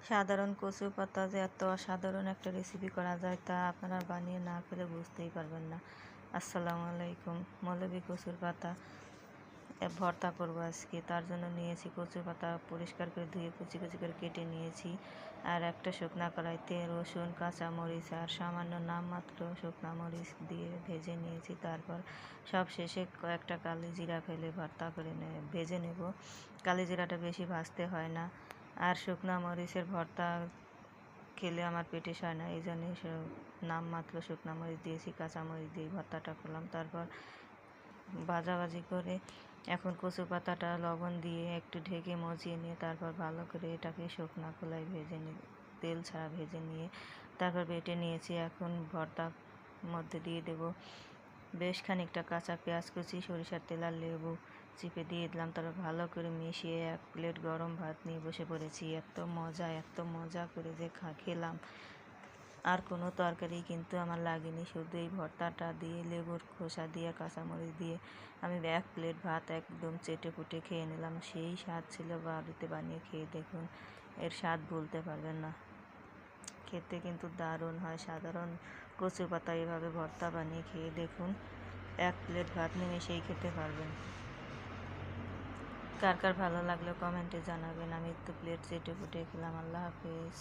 সাধারণ কচু পাতা যে এত অসাধারণ একটা রেসিপি করা যায় তা আপনারা বানিয়ে না খেলে বুঝতেই পারবেন না। আসসালামু আলাইকুম। মৌলবি কচুর পাতা ভর্তা করবো আজকে। তার জন্য নিয়েছি কচু পাতা পরিষ্কার করে ধুয়ে কুচি কুচি করে কেটে নিয়েছি। আর একটা শুকনা কড়াইতে রসুন, কাঁচামরিচ আর সামান্য নামমাত্র শুকনা মরিচ দিয়ে ভেজে নিয়েছি। তারপর সব শেষে কয়েকটা কালি জিরা ফেলে ভর্তা করে ভেজে নেব। কালি জিরাটা বেশি ভাজতে হয় না। আর শুকনা মরিচের ভর্তা খেলে আমার পেটে সয় না, এই জন্যই নামমাত্র শুকনা মরিচ দিয়েছি, কাঁচামরিচ দিয়ে ভর্তাটা করলাম। তারপর ভাজাভাজি করে এখন কচু পাতাটা লবণ দিয়ে একটু ঢেকে মজিয়ে নিয়ে তারপর ভালো করে এটাকে শুকনা খোলায় ভেজে নিয়ে তেল ছাড়া ভেজে নিয়ে তারপর বেটে নিয়েছি। এখন ভর্তার মধ্যে দিয়ে দেব বেশ খানিকটা কাঁচা পেঁয়াজ কুচি, সরিষার তেল আর লেবু চিপে দিয়ে দিলাম। তারপর ভালো করে মিশিয়ে এক প্লেট গরম ভাত নিয়ে বসে পড়েছি। এত মজা করে যে খেলাম, আর কোনো তরকারি কিন্তু আমার লাগেনি, শুধু এই ভর্তাটা দিয়ে লেবুর খোসা দিয়ে কাঁচামরিচ দিয়ে আমি এক প্লেট ভাত একদম চেটে পুটে খেয়ে নিলাম। সেই স্বাদ ছিল। বাড়িতে বানিয়ে খেয়ে দেখুন, এর স্বাদ ভুলতে পারবেন না। খেতে কিন্তু দারুণ হয়। সাধারণ কচু পাতা এভাবে ভর্তা বানিয়ে খেয়ে দেখুন, এক প্লেট ভাত নিমেষেই খেতে পারবেন। কার কার ভালো লাগলো কমেন্টে জানাবেন। আমি তো প্লেট চেটে পুটে খেলাম। আল্লাহ হাফেজ।